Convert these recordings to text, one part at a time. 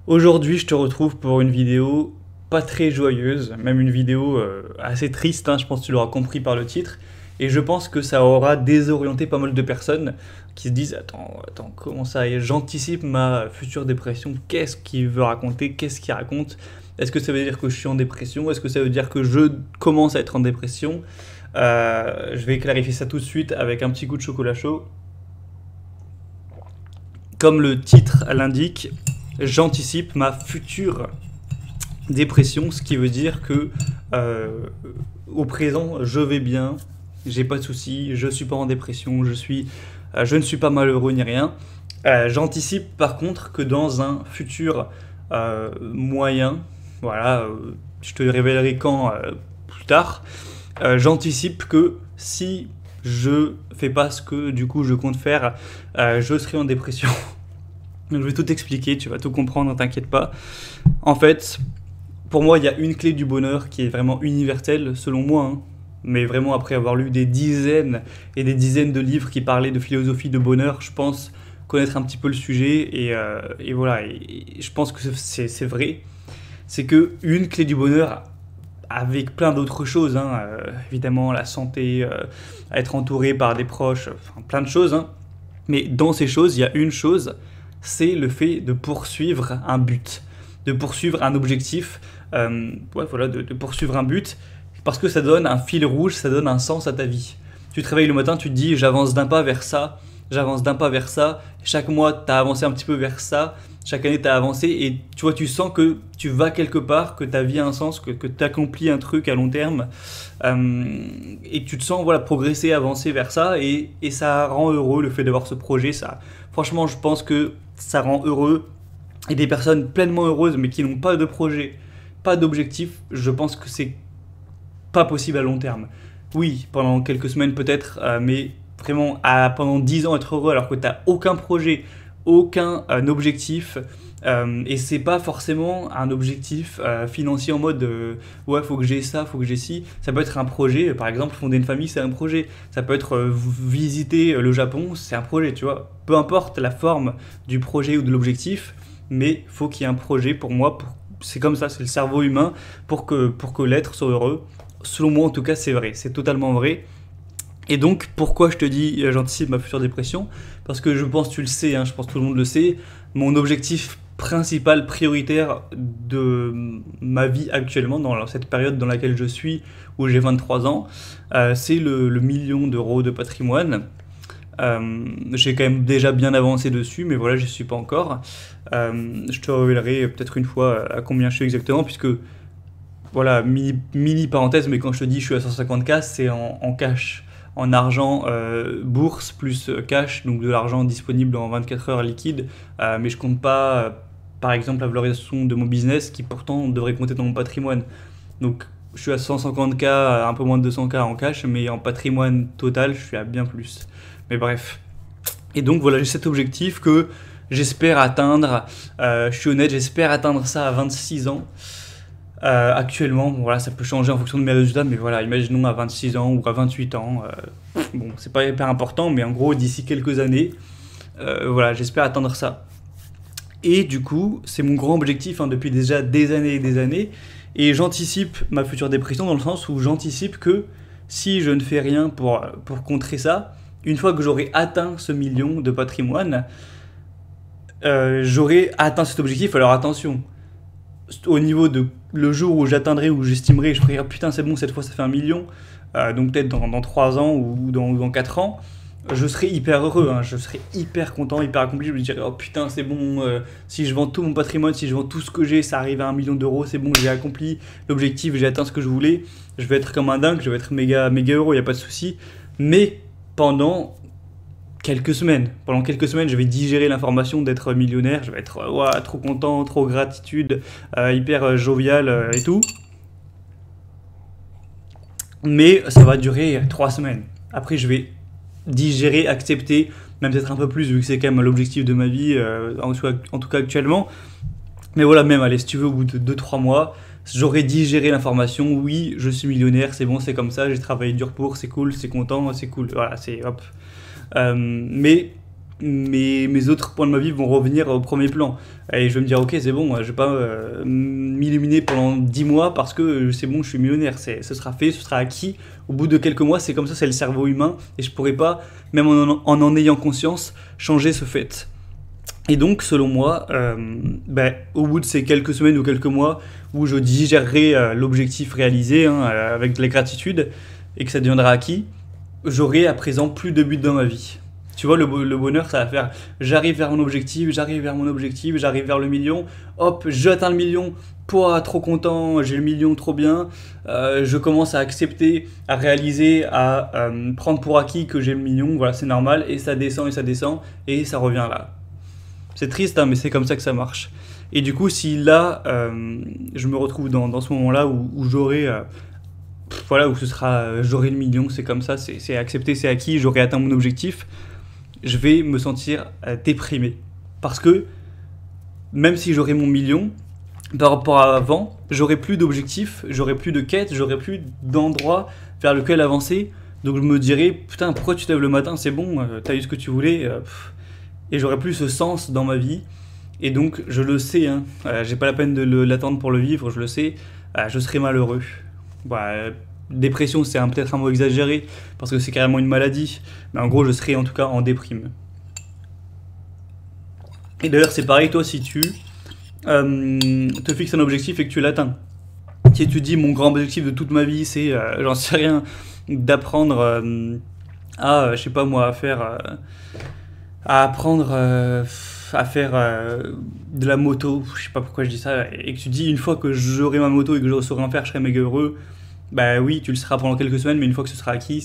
Aujourd'hui, je te retrouve pour une vidéo pas très joyeuse, même une vidéo assez triste, hein, je pense que tu l'auras compris par le titre. Et je pense que ça aura désorienté pas mal de personnes qui se disent attends, comment ça? Et j'anticipe ma future dépression. Qu'est-ce qu'il veut raconter? Qu'est-ce qu'il raconte? Est-ce que ça veut dire que je suis en dépression? Est-ce que ça veut dire que je commence à être en dépression? Je vais clarifier ça tout de suite avec un petit coup de chocolat chaud. Comme le titre l'indique, j'anticipe ma future dépression, ce qui veut dire que au présent, je vais bien, j'ai pas de soucis, je suis pas en dépression, je ne suis pas malheureux ni rien. J'anticipe par contre que dans un futur moyen, voilà, je te révélerai quand plus tard, j'anticipe que si je fais pas ce que du coup je compte faire, je serai en dépression. Donc, je vais tout expliquer, tu vas tout comprendre, ne t'inquiète pas. En fait, pour moi, il y a une clé du bonheur qui est vraiment universelle, selon moi, hein. Mais vraiment, après avoir lu des dizaines et des dizaines de livres qui parlaient de philosophie de bonheur, je pense connaître un petit peu le sujet. Et voilà, et je pense que c'est vrai. C'est que une clé du bonheur, avec plein d'autres choses, hein, évidemment la santé, être entouré par des proches, enfin, plein de choses, hein. Mais dans ces choses, il y a une chose, c'est le fait de poursuivre un but, de poursuivre un objectif, ouais, voilà, de poursuivre un but, parce que ça donne un fil rouge, ça donne un sens à ta vie. Tu te réveilles le matin, tu te dis j'avance d'un pas vers ça, j'avance d'un pas vers ça, chaque mois tu as avancé un petit peu vers ça, chaque année tu as avancé et tu vois, tu sens que tu vas quelque part, que ta vie a un sens, que tu accomplis un truc à long terme et que tu te sens voilà, progresser, avancer vers ça et ça rend heureux le fait d'avoir ce projet. Ça, franchement, je pense que ça rend heureux et des personnes pleinement heureuses mais qui n'ont pas de projet, pas d'objectif, je pense que c'est pas possible à long terme. Oui, pendant quelques semaines peut-être, mais vraiment pendant 10 ans être heureux alors que tu n'as aucun projet, aucun objectif. Et c'est pas forcément un objectif financier en mode ouais, faut que j'ai ça, faut que j'ai ci. Ça peut être un projet, par exemple, fonder une famille, c'est un projet. Ça peut être visiter le Japon, c'est un projet, tu vois. Peu importe la forme du projet ou de l'objectif, mais faut qu'il y ait un projet pour moi. C'est comme ça, c'est le cerveau humain pour que l'être soit heureux. Selon moi, en tout cas, c'est vrai, c'est totalement vrai. Et donc, pourquoi je te dis j'anticipe ma future dépression? Parce que je pense, tu le sais, hein, je pense que tout le monde le sait, mon objectif principal, prioritaire de ma vie actuellement, dans cette période dans laquelle je suis, où j'ai 23 ans, c'est le million d'euros de patrimoine. J'ai quand même déjà bien avancé dessus, mais voilà, j'y suis pas encore. Je te révélerai peut-être une fois à combien je suis exactement, puisque voilà, mini parenthèse, mais quand je te dis je suis à 150K, c'est en cash, en argent, bourse plus cash, donc de l'argent disponible en 24 heures liquide. Mais je compte pas, par exemple, la valorisation de mon business qui pourtant devrait compter dans mon patrimoine. Donc je suis à 150K, un peu moins de 200K en cash, mais en patrimoine total, je suis à bien plus. Mais bref. Et donc voilà, j'ai cet objectif que j'espère atteindre. Je suis honnête, j'espère atteindre ça à 26 ans. Actuellement, bon, voilà, ça peut changer en fonction de mes résultats, mais voilà, imaginons à 26 ans ou à 28 ans. Bon, c'est pas hyper important, mais en gros, d'ici quelques années, voilà, j'espère atteindre ça. Et du coup, c'est mon grand objectif hein, depuis déjà des années et des années. Et j'anticipe ma future dépression dans le sens où j'anticipe que si je ne fais rien pour contrer ça, une fois que j'aurai atteint ce million de patrimoine, j'aurai atteint cet objectif. Alors attention, au niveau de le jour où j'atteindrai, où j'estimerai, je ferai ah, putain c'est bon, cette fois ça fait un million, donc peut-être dans 3 ans ou dans 4 ans, je serai hyper heureux, hein, je serai hyper content, hyper accompli, je me dirai oh putain c'est bon, si je vends tout mon patrimoine, si je vends tout ce que j'ai, ça arrive à 1 million d'euros, c'est bon, j'ai accompli l'objectif, j'ai atteint ce que je voulais, je vais être comme un dingue, je vais être méga, méga heureux, il n'y a pas de souci, mais pendant quelques semaines. Pendant quelques semaines, je vais digérer l'information d'être millionnaire. Je vais être ouah, trop content, trop gratitude, hyper jovial et tout. Mais ça va durer 3 semaines. Après, je vais digérer, accepter, même peut-être un peu plus, vu que c'est quand même l'objectif de ma vie, en tout cas actuellement. Mais voilà, même, allez, si tu veux, au bout de 2 3 mois, j'aurai digéré l'information. Oui, je suis millionnaire, c'est bon, c'est comme ça, j'ai travaillé dur pour, c'est cool, c'est content, c'est cool. Voilà, c'est hop. Mais mes autres points de ma vie vont revenir au premier plan. Et je vais me dire, ok, c'est bon, je vais pas m'illuminer pendant 10 mois parce que c'est bon, je suis millionnaire. Ce sera fait, ce sera acquis. Au bout de quelques mois, c'est comme ça, c'est le cerveau humain. Et je pourrais pas, même en ayant conscience, changer ce fait. Et donc, selon moi, au bout de ces quelques semaines ou quelques mois où je digérerai l'objectif réalisé avec de la gratitude et que ça deviendra acquis, j'aurai à présent plus de but dans ma vie. Tu vois, le bonheur, ça va faire j'arrive vers mon objectif, j'arrive vers mon objectif, j'arrive vers le million, hop, j'atteins le million, pouah, trop content, j'ai le million, trop bien. Je commence à accepter, à réaliser, à prendre pour acquis que j'ai le million, voilà, c'est normal, et ça descend, et ça revient là. C'est triste, mais c'est comme ça que ça marche. Et du coup, si là, je me retrouve dans ce moment-là où j'aurai... où j'aurai le million, c'est comme ça, c'est accepté, c'est acquis, j'aurai atteint mon objectif, je vais me sentir déprimé. Parce que même si j'aurai mon million, par rapport à avant, j'aurai plus d'objectifs, j'aurai plus de quêtes, j'aurai plus d'endroit vers lequel avancer. Donc je me dirai, putain, pourquoi tu te lèves le matin, c'est bon, t'as eu ce que tu voulais, et j'aurai plus ce sens dans ma vie. Et donc je le sais, j'ai pas la peine de l'attendre pour le vivre, je le sais, je serai malheureux. Dépression, c'est peut-être un mot exagéré, parce que c'est carrément une maladie, mais en gros, je serai en tout cas en déprime. Et d'ailleurs, c'est pareil, toi, si tu te fixes un objectif et que tu l'atteins. Si tu dis, mon grand objectif de toute ma vie, c'est, j'en sais rien, d'apprendre à, je sais pas moi, à faire de la moto, je sais pas pourquoi je dis ça, et que tu dis, une fois que j'aurai ma moto et que je saurai en faire, je serai méga heureux. Bah oui, tu le seras pendant quelques semaines, mais une fois que ce sera acquis,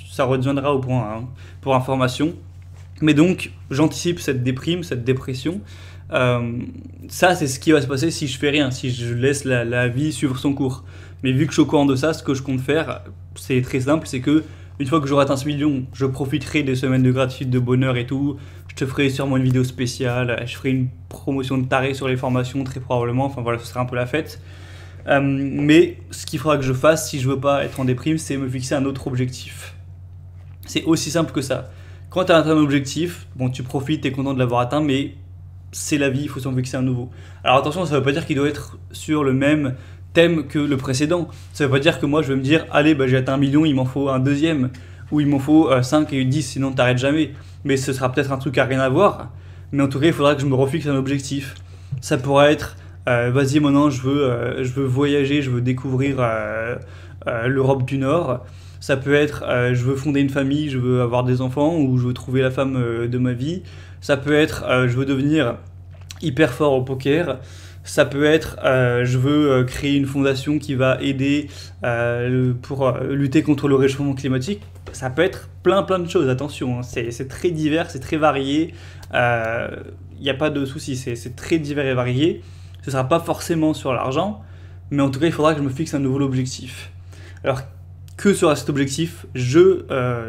ça redeviendra au point, pour information. Mais donc, j'anticipe cette déprime, cette dépression. Ça, c'est ce qui va se passer si je fais rien, si je laisse la vie suivre son cours. Mais vu que je suis au courant de ça, ce que je compte faire, c'est très simple, c'est que une fois que j'aurai atteint ce million, je profiterai des semaines de gratitude, de bonheur et tout. Je te ferai sûrement une vidéo spéciale, je ferai une promotion de taré sur les formations, très probablement. Enfin voilà, ce sera un peu la fête. Mais ce qu'il faudra que je fasse si je veux pas être en déprime, c'est me fixer un autre objectif. C'est aussi simple que ça. Quand tu as atteint un objectif, bon, tu profites, tu es content de l'avoir atteint, mais c'est la vie, il faut s'en fixer un nouveau. Alors attention, ça ne veut pas dire qu'il doit être sur le même thème que le précédent. Ça ne veut pas dire que moi je vais me dire, allez, j'ai atteint un million, il m'en faut un deuxième, ou il m'en faut 5 et 10, sinon tu n'arrêtes jamais. Mais ce sera peut-être un truc à rien à voir, mais en tout cas, il faudra que je me refixe un objectif. Ça pourrait être, vas-y, maintenant je veux voyager, je veux découvrir l'Europe du Nord. Ça peut être, je veux fonder une famille, je veux avoir des enfants, ou je veux trouver la femme de ma vie. Ça peut être, je veux devenir hyper fort au poker. Ça peut être, je veux créer une fondation qui va aider pour lutter contre le réchauffement climatique. Ça peut être plein de choses, attention, c'est très divers, c'est très varié. Il n'y a pas de souci, c'est très divers et varié. Ce ne sera pas forcément sur l'argent, mais en tout cas, il faudra que je me fixe un nouveau objectif. Alors, que sera cet objectif ? Je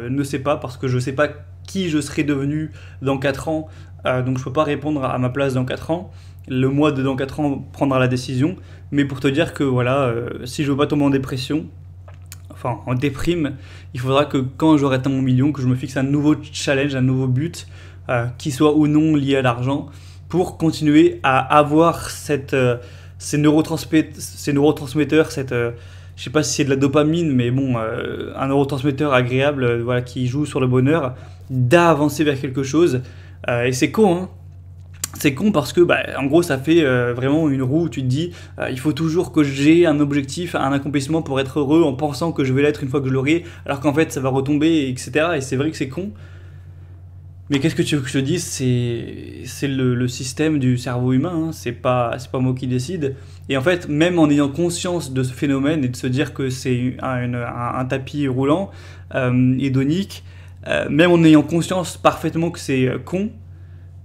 ne sais pas, parce que je ne sais pas qui je serai devenu dans 4 ans, donc je ne peux pas répondre à ma place dans 4 ans. Le mois de dans 4 ans prendra la décision, mais pour te dire que voilà, si je ne veux pas tomber en dépression, enfin en déprime, il faudra que quand j'aurai atteint mon million, que je me fixe un nouveau challenge, un nouveau but, qui soit ou non lié à l'argent, pour continuer à avoir ces neurotransmetteurs, je sais pas si c'est de la dopamine, mais bon, un neurotransmetteur agréable, voilà, qui joue sur le bonheur, d'avancer vers quelque chose. Et c'est con, hein. C'est con parce que, en gros, ça fait vraiment une roue où tu te dis, il faut toujours que j'ai un objectif, un accomplissement pour être heureux, en pensant que je vais l'être une fois que je l'aurai, alors qu'en fait, ça va retomber, etc. Et c'est vrai que c'est con. Mais qu'est-ce que tu veux que je te dise ? C'est le système du cerveau humain, hein. C'est pas moi qui décide. Et en fait, même en ayant conscience de ce phénomène et de se dire que c'est un tapis roulant, hédonique, même en ayant conscience parfaitement que c'est con,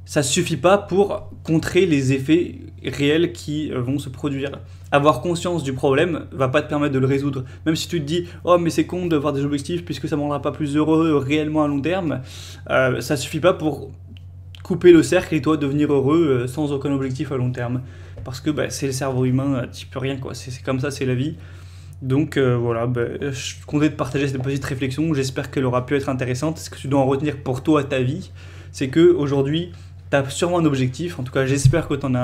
ça suffit pas pour contrer les effets réels qui vont se produire. Avoir conscience du problème va pas te permettre de le résoudre. Même si tu te dis « Oh, mais c'est con d'avoir des objectifs puisque ça me rendra pas plus heureux réellement à long terme », ça suffit pas pour couper le cercle et toi devenir heureux sans aucun objectif à long terme. Parce que c'est le cerveau humain, tu peux rien, quoi. C'est comme ça, c'est la vie. Donc voilà, je comptais te partager cette petite réflexion. J'espère qu'elle aura pu être intéressante. Ce que tu dois en retenir pour toi, ta vie. c'est que aujourd'hui, tu as sûrement un objectif, en tout cas j'espère que tu en as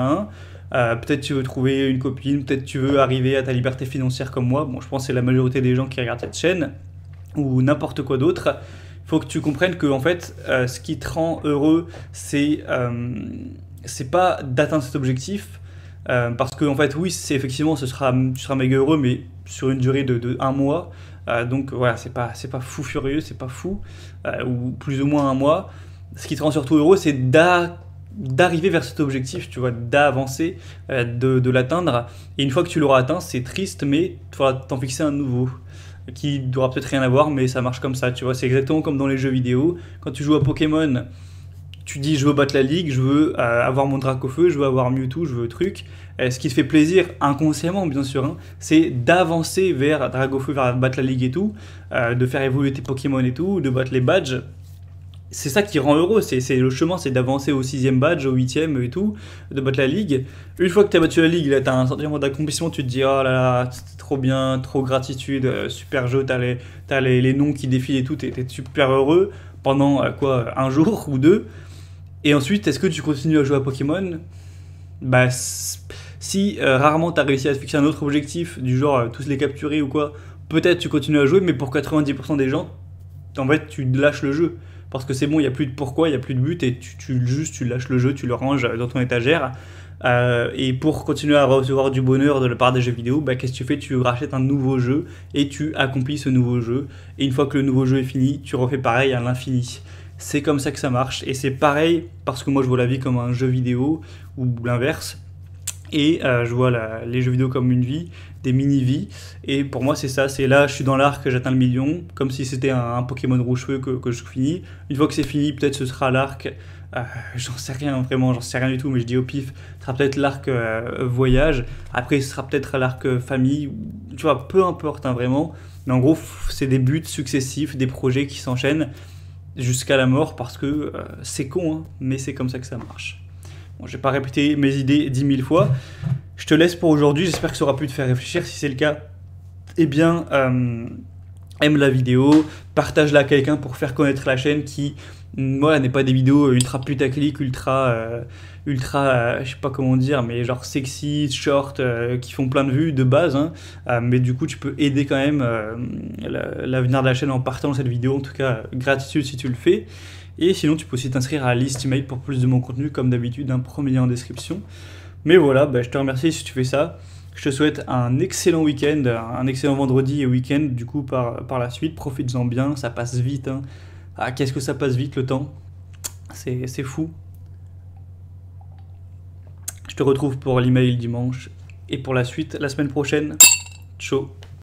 un. Peut-être tu veux trouver une copine, peut-être tu veux arriver à ta liberté financière comme moi. Bon, je pense que c'est la majorité des gens qui regardent cette chaîne, ou n'importe quoi d'autre. Il faut que tu comprennes que en fait, ce qui te rend heureux, c'est pas d'atteindre cet objectif. Parce que en fait, oui, c'est effectivement, tu seras méga heureux, mais sur une durée de un mois. Donc voilà, c'est pas fou furieux, c'est pas fou, ou plus ou moins un mois. Ce qui te rend surtout heureux, c'est d'arriver vers cet objectif, tu vois, d'avancer, de l'atteindre. Et une fois que tu l'auras atteint, c'est triste, mais tu vas t'en fixer un nouveau qui n'aura peut-être rien à voir, mais ça marche comme ça, tu vois. C'est exactement comme dans les jeux vidéo. Quand tu joues à Pokémon, tu dis je veux battre la ligue, je veux avoir mon Dracofeu, je veux avoir Mewtwo, je veux truc. Ce qui te fait plaisir, inconsciemment bien sûr, hein, c'est d'avancer vers Dracofeu, vers battre la ligue et tout, de faire évoluer tes Pokémon et tout, de battre les badges. C'est ça qui rend heureux, c'est le chemin, c'est d'avancer au 6ème badge, au 8ème et tout, de battre la ligue. Une fois que tu as battu la ligue, là tu as un sentiment d'accomplissement, tu te dis oh là là, c'est trop bien, trop gratitude, super jeu, t'as les noms qui défilent et tout, t'es super heureux pendant quoi, un jour ou deux. Et ensuite, est-ce que tu continues à jouer à Pokémon? Bah, si rarement tu as réussi à te fixer un autre objectif, du genre tous les capturer ou quoi, peut-être tu continues à jouer, mais pour 90% des gens, en fait, tu lâches le jeu. Parce que c'est bon, il n'y a plus de pourquoi, il n'y a plus de but, et tu lâches le jeu, tu le ranges dans ton étagère. Et pour continuer à recevoir du bonheur de la part des jeux vidéo, bah, qu'est-ce que tu fais? Tu rachètes un nouveau jeu et tu accomplis ce nouveau jeu. Et une fois que le nouveau jeu est fini, tu refais pareil à l'infini. C'est comme ça que ça marche. Et c'est pareil parce que moi je vois la vie comme un jeu vidéo ou l'inverse. Et je vois les jeux vidéo comme une vie, des mini-vies. Et pour moi, c'est ça. C'est là, je suis dans l'arc, j'atteins le million, comme si c'était un Pokémon rouge-feu que je finis. Une fois que c'est fini, peut-être ce sera l'arc. J'en sais rien, vraiment, j'en sais rien du tout, mais je dis au pif. Ce sera peut-être l'arc voyage. Après, ce sera peut-être l'arc famille. Tu vois, peu importe, hein, vraiment. Mais en gros, c'est des buts successifs, des projets qui s'enchaînent jusqu'à la mort parce que c'est con, hein, mais c'est comme ça que ça marche. Bon, je vais pas répéter mes idées 10 000 fois. Je te laisse pour aujourd'hui. J'espère que ça aura pu te faire réfléchir. Si c'est le cas, eh bien, aime la vidéo, partage-la à quelqu'un pour faire connaître la chaîne qui, voilà, n'est pas des vidéos ultra putaclic, ultra, je sais pas comment dire, mais genre sexy, short, qui font plein de vues de base, hein. Mais du coup, tu peux aider quand même l'avenir de la chaîne en partageant cette vidéo. En tout cas, gratitude si tu le fais. Et sinon, tu peux aussi t'inscrire à la liste email pour plus de mon contenu, comme d'habitude, un premier lien en description. Mais voilà, bah, je te remercie si tu fais ça. Je te souhaite un excellent week-end, un excellent vendredi et week-end, du coup, par la suite. Profites-en bien, ça passe vite, hein. Ah, qu'est-ce que ça passe vite le temps. C'est fou. Je te retrouve pour l'email dimanche et pour la suite la semaine prochaine. Ciao.